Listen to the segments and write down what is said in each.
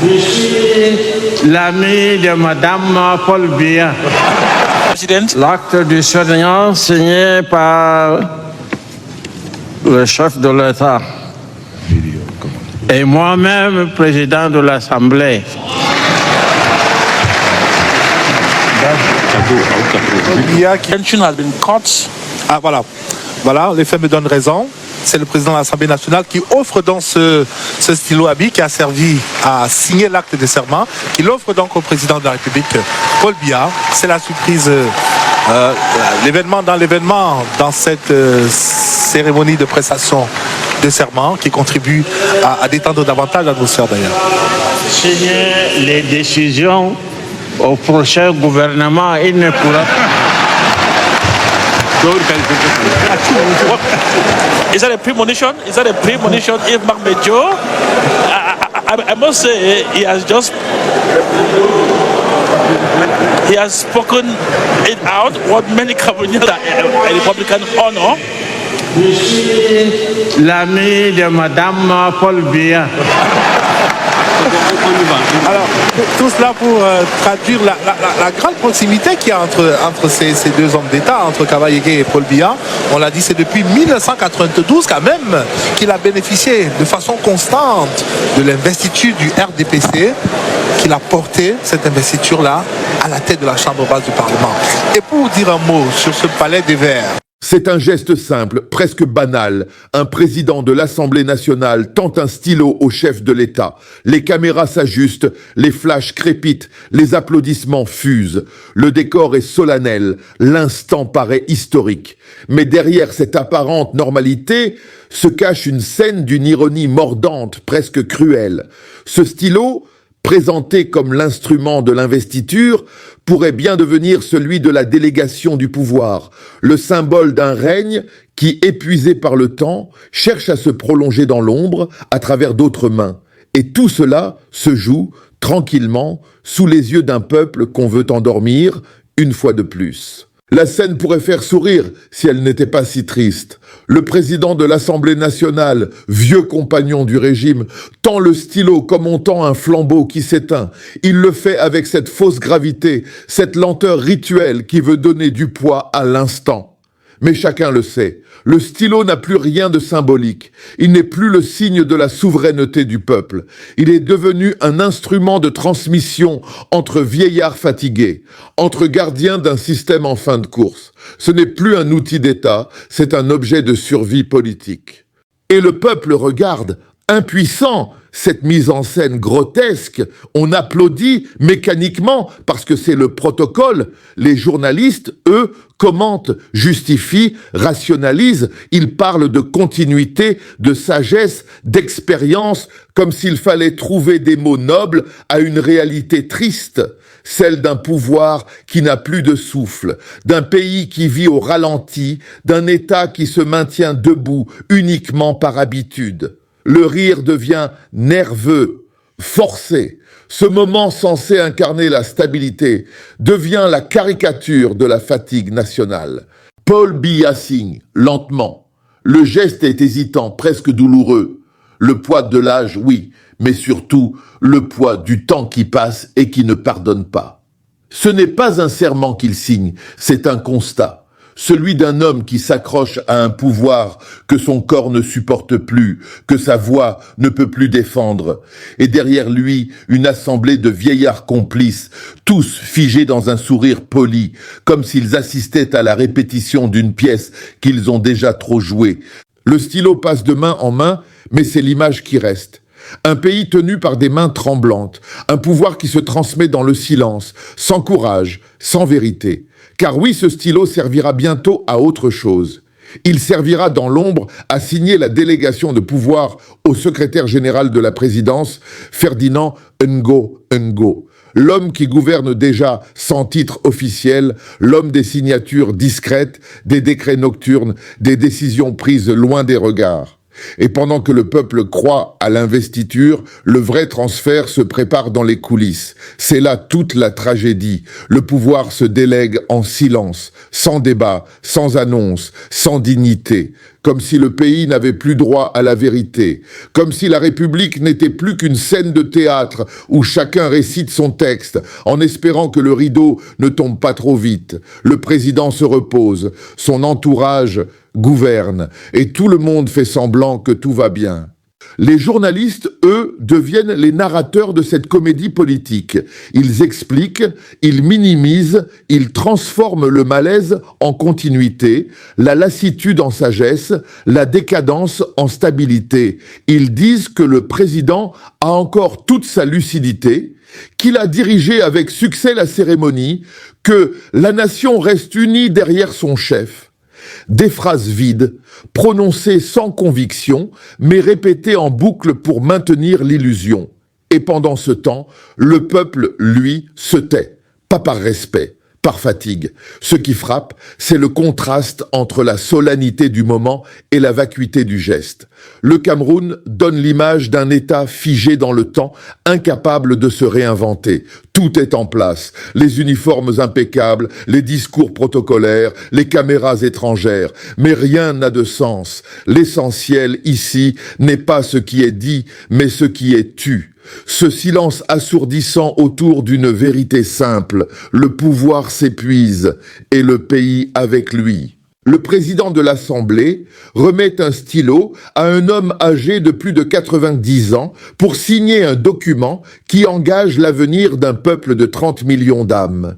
Je suis l'ami de Madame Paul Biya. L'acte du serment signé par le chef de l'État et moi-même, président de l'Assemblée. Ah, voilà, les faits me donnent raison. C'est le président de l'Assemblée nationale qui offre donc ce stylo à billes qui a servi à signer l'acte de serment. Il offre donc au président de la République, Paul Biya. C'est la surprise, l'événement dans cette cérémonie de prestation de serment qui contribue à détendre davantage l'atmosphère d'ailleurs. Signer les décisions au prochain gouvernement, il ne pourra pas. Is that a premonition? Is that a premonition? If Mark Mejo, I must say, he has spoken it out. What many Cameroonians a Republican honor. Je suis l'ami de Madame Paul Biya. Alors, tout cela pour traduire la grande proximité qu'il y a entre ces deux hommes d'État, entre Kaba-Yégué et Paul Biya. On l'a dit, c'est depuis 1992 quand même qu'il a bénéficié de façon constante de l'investiture du RDPC, qu'il a porté cette investiture-là à la tête de la Chambre basse du Parlement. Et pour dire un mot sur ce palais des Verts, c'est un geste simple, presque banal. Un président de l'Assemblée nationale tend un stylo au chef de l'État. Les caméras s'ajustent, les flashs crépitent, les applaudissements fusent. Le décor est solennel, l'instant paraît historique. Mais derrière cette apparente normalité se cache une scène d'une ironie mordante, presque cruelle. Ce stylo, présenté comme l'instrument de l'investiture, pourrait bien devenir celui de la délégation du pouvoir, le symbole d'un règne qui, épuisé par le temps, cherche à se prolonger dans l'ombre à travers d'autres mains. Et tout cela se joue tranquillement sous les yeux d'un peuple qu'on veut endormir une fois de plus. La scène pourrait faire sourire si elle n'était pas si triste. Le président de l'Assemblée nationale, vieux compagnon du régime, tend le stylo comme on tend un flambeau qui s'éteint. Il le fait avec cette fausse gravité, cette lenteur rituelle qui veut donner du poids à l'instant. Mais chacun le sait, le stylo n'a plus rien de symbolique. Il n'est plus le signe de la souveraineté du peuple. Il est devenu un instrument de transmission entre vieillards fatigués, entre gardiens d'un système en fin de course. Ce n'est plus un outil d'État, c'est un objet de survie politique. Et le peuple regarde, impuissant, cette mise en scène grotesque. On applaudit mécaniquement parce que c'est le protocole. Les journalistes, eux, commentent, justifient, rationalisent. Ils parlent de continuité, de sagesse, d'expérience, comme s'il fallait trouver des mots nobles à une réalité triste, celle d'un pouvoir qui n'a plus de souffle, d'un pays qui vit au ralenti, d'un État qui se maintient debout uniquement par habitude. Le rire devient nerveux, forcé. Ce moment censé incarner la stabilité devient la caricature de la fatigue nationale. Paul Biya signe, lentement. Le geste est hésitant, presque douloureux. Le poids de l'âge, oui, mais surtout le poids du temps qui passe et qui ne pardonne pas. Ce n'est pas un serment qu'il signe, c'est un constat. Celui d'un homme qui s'accroche à un pouvoir que son corps ne supporte plus, que sa voix ne peut plus défendre. Et derrière lui, une assemblée de vieillards complices, tous figés dans un sourire poli, comme s'ils assistaient à la répétition d'une pièce qu'ils ont déjà trop jouée. Le stylo passe de main en main, mais c'est l'image qui reste. Un pays tenu par des mains tremblantes, un pouvoir qui se transmet dans le silence, sans courage, sans vérité. Car oui, ce stylo servira bientôt à autre chose. Il servira dans l'ombre à signer la délégation de pouvoir au secrétaire général de la présidence, Ferdinand Ngo, l'homme qui gouverne déjà sans titre officiel, l'homme des signatures discrètes, des décrets nocturnes, des décisions prises loin des regards. Et pendant que le peuple croit à l'investiture, le vrai transfert se prépare dans les coulisses. C'est là toute la tragédie. Le pouvoir se délègue en silence, sans débat, sans annonce, sans dignité. Comme si le pays n'avait plus droit à la vérité. Comme si la République n'était plus qu'une scène de théâtre où chacun récite son texte en espérant que le rideau ne tombe pas trop vite. Le président se repose, son entourage gouverne et tout le monde fait semblant que tout va bien. Les journalistes, eux, deviennent les narrateurs de cette comédie politique. Ils expliquent, ils minimisent, ils transforment le malaise en continuité, la lassitude en sagesse, la décadence en stabilité. Ils disent que le président a encore toute sa lucidité, qu'il a dirigé avec succès la cérémonie, que la nation reste unie derrière son chef. Des phrases vides, prononcées sans conviction, mais répétées en boucle pour maintenir l'illusion. Et pendant ce temps, le peuple, lui, se tait, pas par respect, par fatigue. Ce qui frappe, c'est le contraste entre la solennité du moment et la vacuité du geste. Le Cameroun donne l'image d'un État figé dans le temps, incapable de se réinventer. Tout est en place, les uniformes impeccables, les discours protocolaires, les caméras étrangères, mais rien n'a de sens. L'essentiel ici n'est pas ce qui est dit, mais ce qui est tu. Ce silence assourdissant autour d'une vérité simple, le pouvoir s'épuise et le pays avec lui. Le président de l'Assemblée remet un stylo à un homme âgé de plus de 90 ans pour signer un document qui engage l'avenir d'un peuple de 30 millions d'âmes.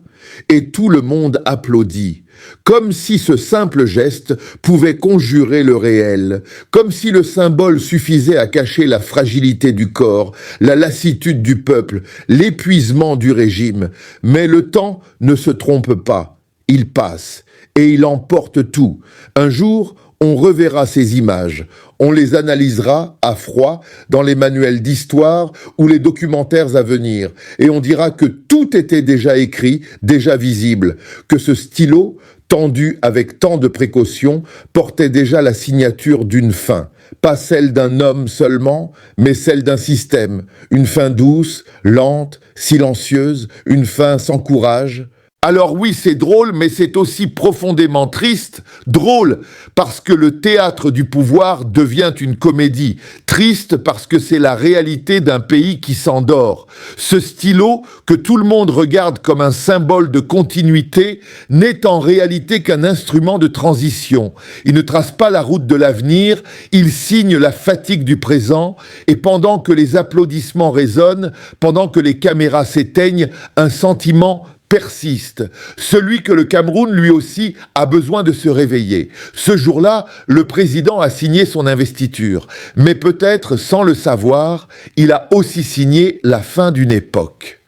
Et tout le monde applaudit, comme si ce simple geste pouvait conjurer le réel, comme si le symbole suffisait à cacher la fragilité du corps, la lassitude du peuple, l'épuisement du régime. Mais le temps ne se trompe pas, il passe. Et il emporte tout. Un jour, on reverra ces images. On les analysera à froid dans les manuels d'histoire ou les documentaires à venir. Et on dira que tout était déjà écrit, déjà visible. Que ce stylo, tendu avec tant de précaution, portait déjà la signature d'une fin. Pas celle d'un homme seulement, mais celle d'un système. Une fin douce, lente, silencieuse, une fin sans courage. Alors oui, c'est drôle, mais c'est aussi profondément triste. Drôle parce que le théâtre du pouvoir devient une comédie. Triste parce que c'est la réalité d'un pays qui s'endort. Ce stylo, que tout le monde regarde comme un symbole de continuité, n'est en réalité qu'un instrument de transition. Il ne trace pas la route de l'avenir, il signe la fatigue du présent, et pendant que les applaudissements résonnent, pendant que les caméras s'éteignent, un sentiment persiste, celui que le Cameroun lui aussi a besoin de se réveiller. Ce jour-là, le président a signé son investiture, mais peut-être sans le savoir, il a aussi signé la fin d'une époque.